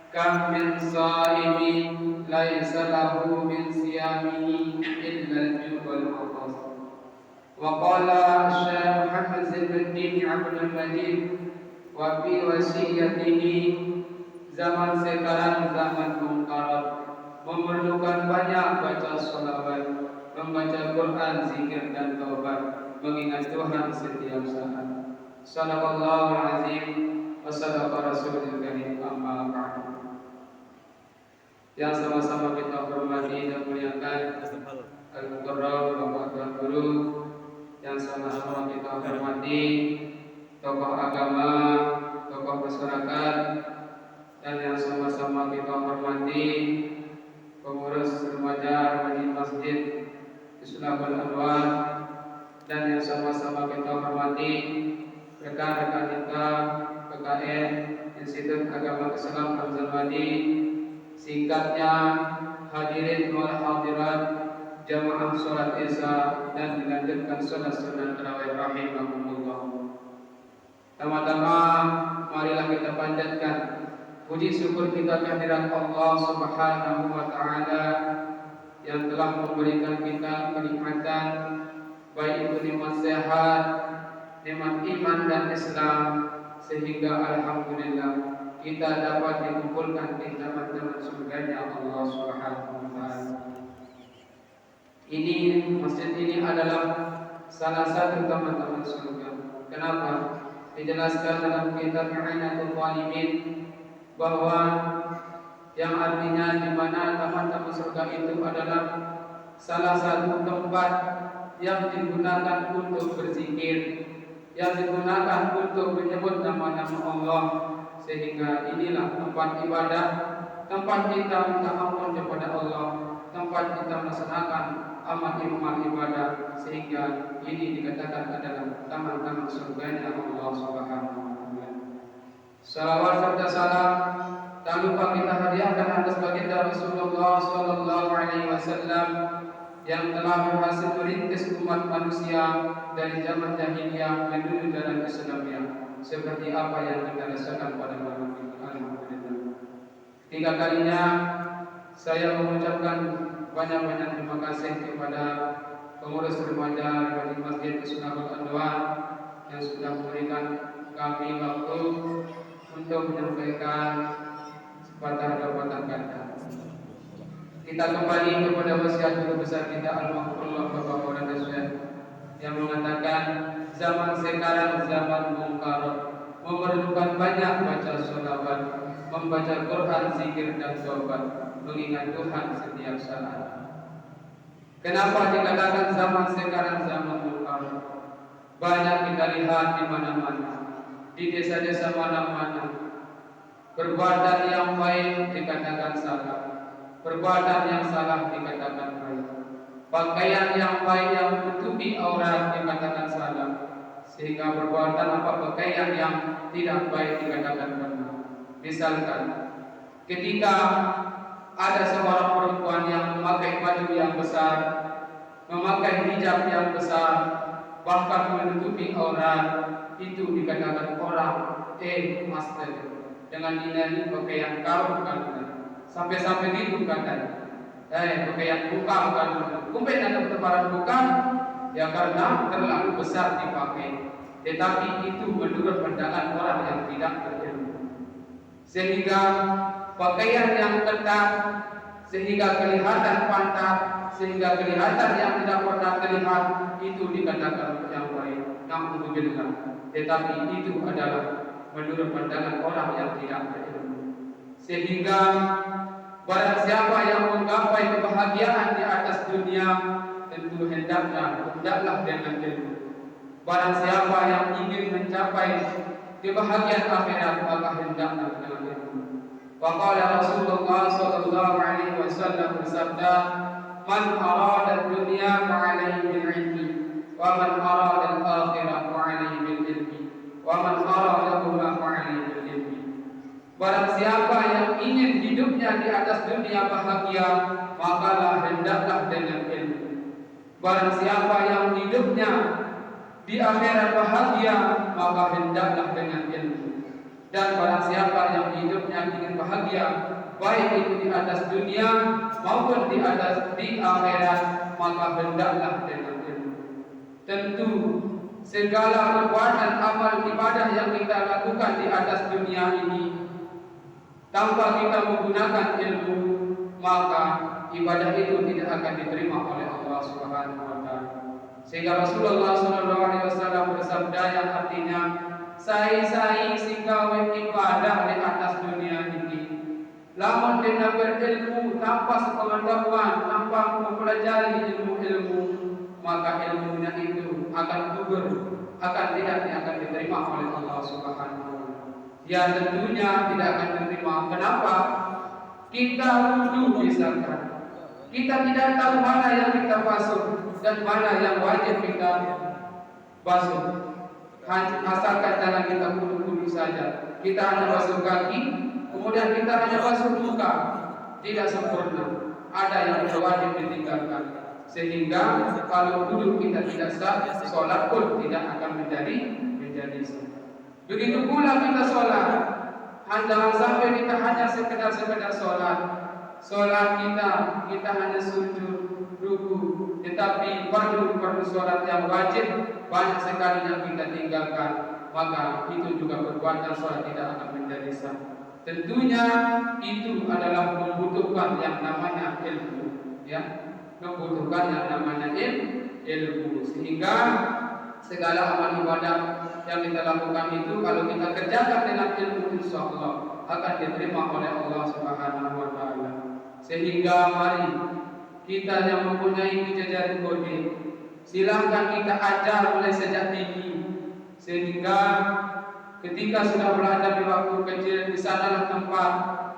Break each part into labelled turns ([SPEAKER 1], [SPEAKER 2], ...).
[SPEAKER 1] kam min shaimin laisa lahu min siyamihi illa al-ju' wal 'atas. Wa qala Syekh Muhammad Zainuddin Abdul Majid wa fi wasiyatihi, zaman sekarang zaman munkarat, memerlukan banyak baca sholawat, membaca Quran, zikir dan taubat, mengingat Tuhan setiap saat. Shallallahul azim wa sadaqa rasulul karim, amma ba'du. Yang sama-sama kita hormati dan muliakan Al-Mukarram Bapak Tuan Guru, yang sama-sama kita hormati tokoh agama, tokoh masyarakat, dan yang sama-sama kita hormati pengurus remaja di Masjid Islahul Anwar, dan yang sama-sama kita hormati rekan-rekan kita PKN Institut Agama Islam Hamzah Wadi, singkatnya hadirin wal hadirat jamaah sholat isya dan dilanjutkan sholat sunat tarawih rahimahumullah. Pertama-tama marilah kita panjatkan puji syukur kita kehadirat Allah Subhanahu wa taala yang telah memberikan kita kenikmatan, baik itu nikmat sehat, nikmat iman dan Islam, sehingga alhamdulillah kita dapat dikumpulkan di taman-taman surganya Allah Subhanahu wa taala. Ini masjid ini adalah salah satu taman-taman surga. Kenapa? Dijelaskan dalam kitab I'anatul Talibin bahwa yang artinya di mana taman-taman surga itu adalah salah satu tempat yang digunakan untuk berzikir, yang digunakan untuk menyebut nama-nama Allah, sehingga inilah tempat ibadah, tempat kita minta ampun kepada Allah, tempat kita melaksanakan amal ibadah, sehingga ini dikatakan adalah taman-taman surganya Allah Subhanahu wa taala. Salawat serta salam tak lupa kita hadiahkan atas baginda Rasulullah sallallahu alaihi wasallam yang telah berhasil merintis umat manusia dari zaman jahiliyah menuju jalan Islamiyah, seperti apa yang kita rasakan pada malam ini. Alhamdulillah. Tiga kalinya saya mengucapkan banyak-banyak terima kasih kepada pengurus remaja dari Masjid Islahul Anwar yang sudah memberikan kami waktu untuk menyampaikan sepatah-patah kata. Kita kembali kepada wasiat guru besar kita Al-Mahfurullah Bapak Maulana Syekh yang mengatakan zaman sekarang zaman munkarat, memerlukan banyak baca sholawat, membaca Quran, zikir dan taubat, mengingat Tuhan setiap saat. Kenapa dikatakan zaman sekarang zaman munkarat? Banyak kita lihat di mana-mana, di desa-desa mana-mana, perbuatan yang baik dikatakan salah, perbuatan yang salah dikatakan baik, pakaian yang baik yang menutupi aurat dikatakan salah, sehingga perbuatan apa pakaian yang tidak baik dikatakan benar. Misalkan ketika ada seorang perempuan yang memakai baju yang besar, memakai hijab yang besar, bahkan menutupi aurat, itu dikatakan orang master dengan ini pakaian kaum kan, sampai-sampai gitu katanya. Pakaian bukan kan, kumpen ada pertebaran bukan, ya karena terlalu besar dipakai. Tetapi itu menurut pandangan orang yang tidak berilmu, sehingga pakaian yang ketat, sehingga kelihatan pantat, sehingga kelihatan yang tidak pernah terlihat, itu dikatakan yang baik. Alhamdulillah. Tetapi itu adalah menurut pandangan orang yang tidak berilmu, sehingga barang siapa yang menggapai kebahagiaan di atas dunia, tentu hendaklah dengan ilmu. Barang siapa yang ingin mencapai kebahagiaan akhirat, maka hendaklah dengan ilmu. Wa qala Rasulullah sallallahu alaihi wasallam bersabda, "Man arada dunya fa alaihi bil ilmi, wa man arada al-akhirah fa alaihi bil ilmi, wa man aradahuma fa alaihi bil ilmi." Barang siapa yang ingin hidupnya di atas dunia bahagia, maka hendaklah dengan ilmu. Barang siapa yang hidupnya di akhirat bahagia, maka hendaklah dengan ilmu. Dan barang siapa yang hidupnya ingin bahagia bahagia, baik itu di atas dunia maupun di akhirat, maka hendaklah dengan ilmu. Tentu segala perbuatan amal ibadah yang kita lakukan di atas dunia ini tanpa kita menggunakan ilmu, maka ibadah itu tidak akan diterima oleh Allah Subhanahu wa taala. Sehingga Rasulullah sallallahu alaihi wasallam bersabda yang artinya, "Sai-sai singgawe ibadah di atas dunia ini. Lamun dengan berilmu tanpa sepengetahuan, tanpa mempelajari ilmu-ilmu, maka ilmunya itu akan gugur, akan tidak akan diterima oleh Allah Subhanahu wa taala." Ya tentunya tidak akan diterima. Kenapa? Kita wudu misalkan, kita tidak tahu mana yang kita basuh dan mana yang wajib kita basuh. Asalkan jangan kita kudu-kudu saja. Kita hanya basuh kaki, kemudian kita hanya basuh muka, tidak sempurna. Ada yang wajib ditinggalkan. Sehingga kalau wudu kita tidak sah, sholat pun tidak akan menjadi sah. Begitu pula kita sholat, jangan sampai kita hanya sekedar sholat. Sholat kita hanya sujud, ruku, tetapi perlu sholat yang wajib banyak sekali yang kita tinggalkan, maka itu juga perbuatan sholat tidak akan menjadi sah. Tentunya itu adalah membutuhkan yang namanya ilmu, ya, membutuhkan yang namanya ilmu, sehingga segala amal ibadah yang kita lakukan itu kalau kita kerjakan dengan ilmu, insya Allah akan diterima oleh Allah Subhanahu wa taala. Sehingga mari kita yang mempunyai kejajaran kode, silahkan kita ajar mulai sejak dini, sehingga ketika sudah belajar di waktu kecil, di sanalah tempat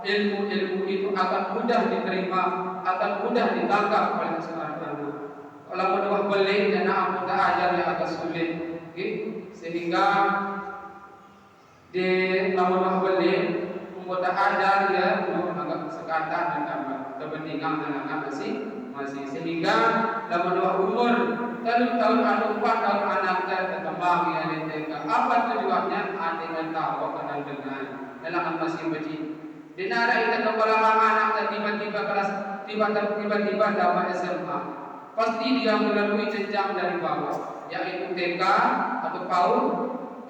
[SPEAKER 1] ilmu-ilmu itu akan mudah diterima, akan mudah ditangkap oleh seorang anak. Kalau berdua beli dan aku tak ajar yang agak sulit, sehingga di nomor beli membuat ajar ya agak sekatan dan tambah kepentingan anak-anak masih sehingga dalam dua umur tahun atau 4 tahun anak terkembang ya TK. Apa tujuannya? Dengan tahu kenal dengan dalam masih kecil. Di nara itu kepala anak tiba-tiba kelas tiba-tiba dapat SMA. Pasti dia melalui jenjang dari bawah, yaitu TK atau PAUD,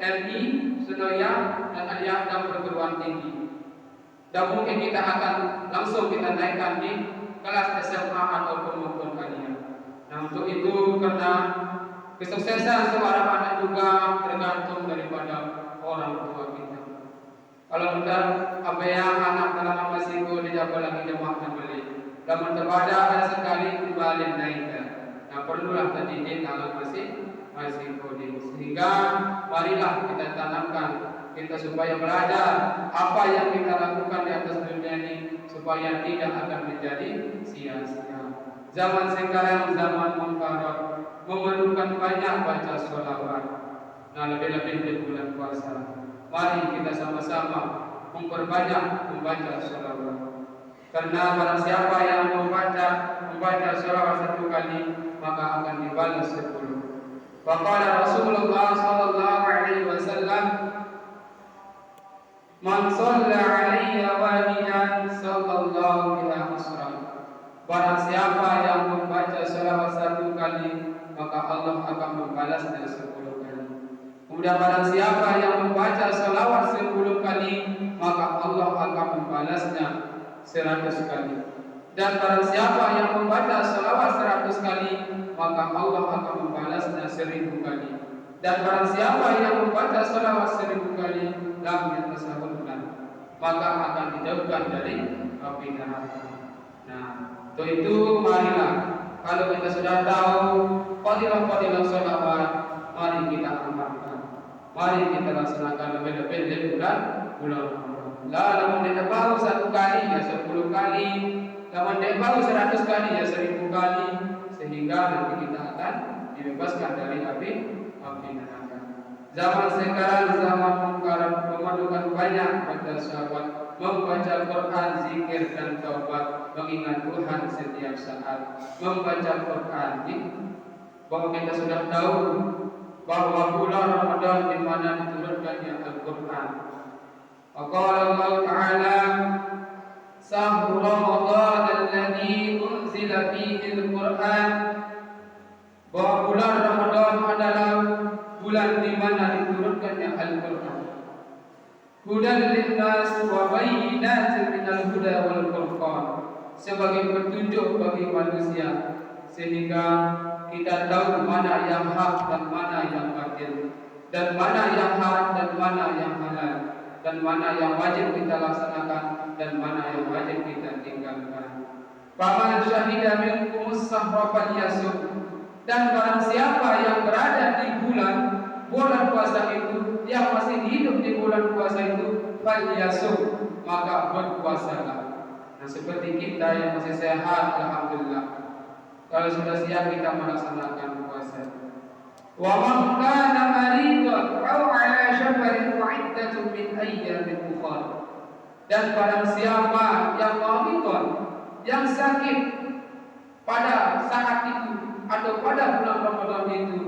[SPEAKER 1] RI, Sunoya, dan Aliyah dan perguruan tinggi. Dan mungkin kita akan langsung kita naikkan di kelas SMA ataupun maupun Aliyah. Nah untuk itu, karena kesuksesan seorang anak juga tergantung daripada orang tua kita. Kalau kita apa yang anak dalam masih dijaga lagi jemaah dan beli, dan terpada ada sekali kembali naikkan. Nah perlulah terdidik dalam masih kode, sehingga marilah kita tanamkan kita supaya belajar apa yang kita lakukan di atas dunia ini supaya tidak akan menjadi sia-sia. Zaman sekarang zaman munkar, memerlukan banyak baca sholawat. Nah lebih-lebih di bulan puasa, mari kita sama-sama memperbanyak membaca sholawat. Karena barang siapa yang membaca sholawat 1 kali, maka akan dibalas 10. Faqala Rasulullah sallallahu alaihi wasallam, "Man shalla 'alayya wahidan sallallahu biha asran." Barang siapa yang membaca sholawat 1 kali, maka Allah akan membalasnya 10 kali. Kemudian barang siapa yang membaca sholawat 10 kali, maka Allah akan membalasnya 100 kali. Dan barang siapa yang membaca sholawat 100 kali, maka Allah akan membalasnya 1000 kali. Dan barang siapa yang membaca sholawat 1000 kali, lam yatasahullah, maka akan dijauhkan dari api neraka. Nah, untuk itu marilah kalau kita sudah tahu fadilah-fadilah sholawat, mari kita amalkan. Mari kita laksanakan lebih-lebih di bulan Ramadan. Lalu tidak baru 1 kali ya 10 kali, kalau tidak baru 100 kali ya 1000 kali, sehingga nanti kita akan dibebaskan dari api neraka. Zaman sekarang zaman munkar, memerlukan banyak baca sholawat, membaca Quran, zikir dan taubat, mengingat Tuhan setiap saat, membaca Quran. Bahwa kita sudah tahu bahwa bulan Ramadan di mana diturunkannya Al-Quran. Qala Allah Ta'ala, Sahru Ramadan alladzi unzila fihi al-Qur'an, bahwa bulan Ramadan adalah bulan di mana diturunkannya Al-Qur'an. Hudan linnas wa bayyinatin minal huda wal furqan, sebagai petunjuk bagi manusia sehingga kita tahu mana yang hak dan mana yang batil, dan mana yang haram dan mana yang halal, dan mana yang wajib kita laksanakan dan mana yang wajib kita tinggalkan. Faman syahida minkumus sahra falyasum, dan barang siapa yang berada di bulan puasa itu, yang masih hidup di bulan puasa itu, falyasum, maka berpuasalah. Nah, seperti kita yang masih sehat, alhamdulillah, kalau sudah siap kita melaksanakan puasa. Wa man kana maridan aw ala safarin fa iddatun min ayyamin ukhra, dan barang siapa yang maridun, yang sakit pada saat itu atau pada bulan Ramadan itu,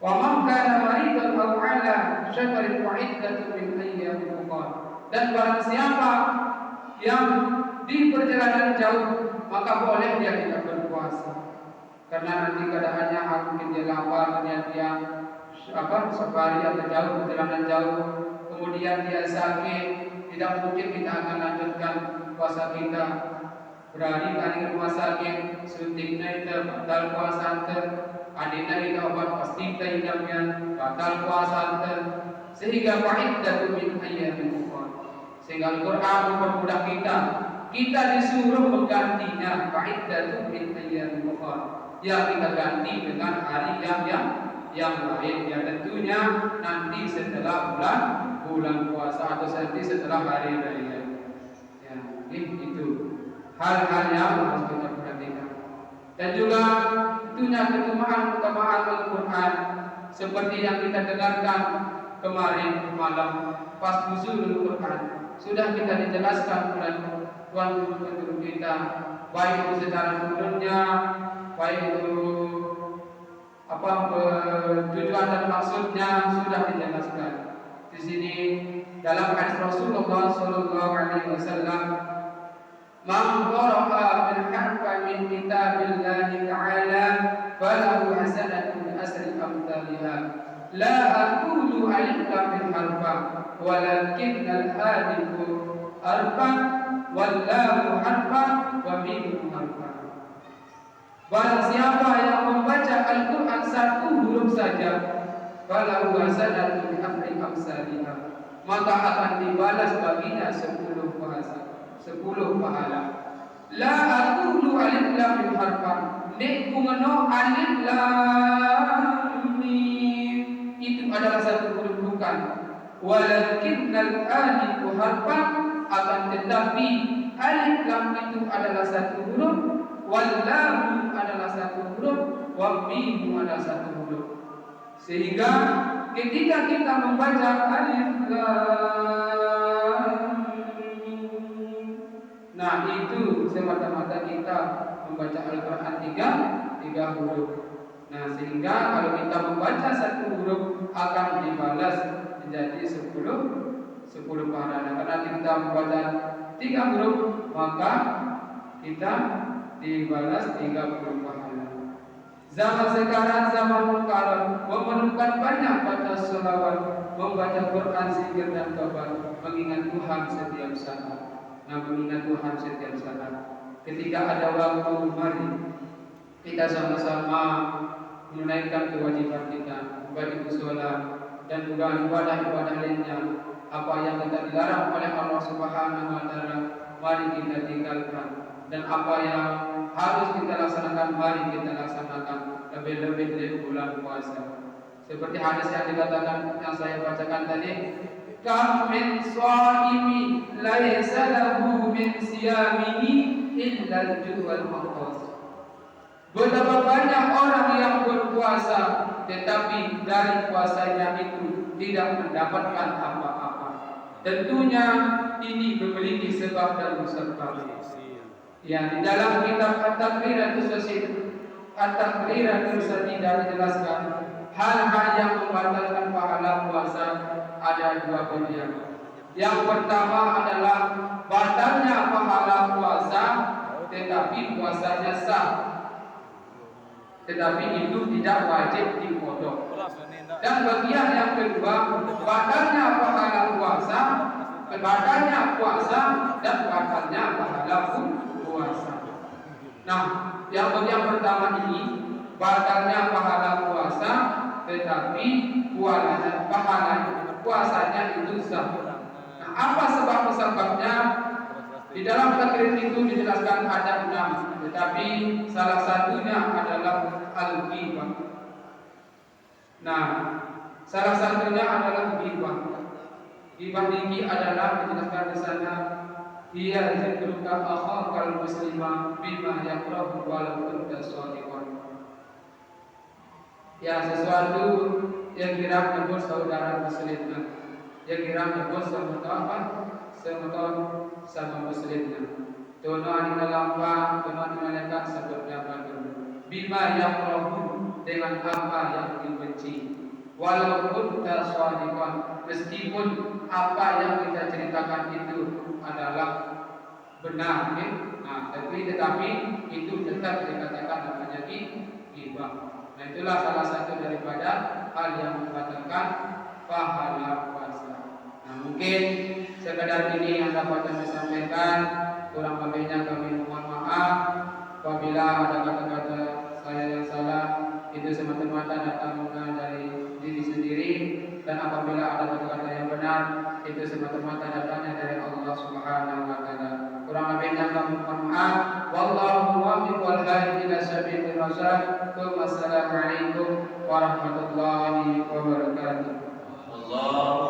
[SPEAKER 1] wa man kana maridan aw ala safarin fa iddatun min ayyamin ukhra, dan barang siapa yang di perjalanan jauh, maka boleh dia tidak berpuasa. Karena nanti keadaannya mungkin dia lapar, kemudian dia safari atau jauh, perjalanan jauh, kemudian dia sakit, tidak mungkin kita akan lanjutkan puasa kita. Berani kali rumah sakit, suntiknya itu batal puasa ante, adina itu obat pasti kita hidupnya batal puasa ante, sehingga fa'iddatu min ayyamin ukhra. Sehingga Al-Quran mempermudah kita disuruh menggantinya, fa'iddatu min ayyamin ukhra, ya kita ganti dengan hari yang lain, ya tentunya nanti setelah bulan puasa atau nanti setelah hari raya. Ya, itu hal-hal yang harus kita perhatikan. Dan juga tentunya keutamaan Al-Quran seperti yang kita dengarkan kemarin malam pas nuzulul Quran, sudah kita dijelaskan oleh Tuhan Guru kita, baik itu secara turunnya, baik itu tujuan dan maksudnya sudah dijelaskan. Di sini dalam hadis Rasulullah sallallahu alaihi wasallam, "Man qara'a bil harfa min kitabillahi ta'ala falahu hasanatun bi asri amsalha. La aqulu alif lam bil harfa, walakin al-alifu harfa wal lam harfa wa mim harfa." Barang siapa yang membaca Al-Quran satu huruf saja, falahu hasanatun bi asri amsalha, maka akan dibalas baginya 10 pahala. La aqulu alif lam mim harfa, nek kumeno alif lam mim itu adalah satu huruf bukan. Walakinnal alifu harfa, akan tetapi alif lam itu adalah satu huruf, wal lam adalah satu huruf, wa mim adalah satu huruf. Sehingga ketika kita membaca alif lam, nah itu semata-mata kita membaca Al-Quran tiga huruf. Nah, sehingga kalau kita membaca satu huruf akan dibalas menjadi 10 pahala. Karena kita membaca 3 huruf, maka kita dibalas 30 pahala. Zaman sekarang zaman mukarram, memerlukan banyak baca sholawat, membaca Quran, zikir dan taubat, mengingat Tuhan setiap saat. Nah, mengingat Tuhan setiap saat. Ketika ada waktu, mari kita sama-sama menunaikan kewajiban kita, baik itu sholat dan juga ibadah-ibadah lainnya. Apa yang kita dilarang oleh Allah Subhanahu wa Ta'ala, mari kita tinggalkan, dan apa yang harus kita laksanakan, mari kita laksanakan, lebih-lebih dari bulan puasa. Seperti hadis yang dikatakan, yang saya bacakan tadi, kam min shaimi laisa lahu min siyamihi illa al-ju' wal 'athas. Betapa banyak orang yang berpuasa tetapi dari puasanya itu tidak mendapatkan apa-apa. Tentunya ini memiliki sebab dan musabab. Ya, di dalam kitab At-Taqriratus Sadida dijelaskan hal-hal yang membatalkan pahala puasa ada 2 bagian. Yang pertama adalah batalnya tetapi itu tidak wajib dipotong. Dan bagian yang kedua, batalnya pahala puasa, dan batalnya pahala puasa. Nah, yang bagian pertama ini batalnya pahala puasa, tetapi puasanya itu sah. Nah, apa sebabnya? Di dalam takrib itu dijelaskan ada 6, tetapi salah satunya adalah al-ghibah. Nah, salah satunya adalah ghibah. Ghibah ini adalah dijelaskan di sana, ia zikruka akhakal muslimah bima yakrahu walau kunta shadiqan. Ya, sesuatu yang kira menyebut saudara muslimnya, yang kira menyebut sama muslimnya. Dono anina lampa, dono anina lekat sebutnya bandung. Bima yakrahu, dengan apa yang dibenci. Walaupun taswadikon, meskipun apa yang kita ceritakan itu adalah benar, nah, tetapi itu tetap dikatakan namanya ghibah. Nah, itulah salah satu daripada hal yang membatalkan pahala puasa. Nah, mungkin sekadar ini yang dapat kami sampaikan, kurang lebihnya kami mohon maaf. Apabila ada kata-kata saya yang salah, itu semata-mata datangnya dari diri sendiri, dan apabila ada kata-kata yang benar, itu semata-mata datangnya dari Allah Subhanahu wa taala. Kurang lebihnya kami mohon maaf. Wallahu muwaffiq wal hadi ila sabilir rasyad. Wassalamualaikum warahmatullahi wabarakatuh.
[SPEAKER 2] Allah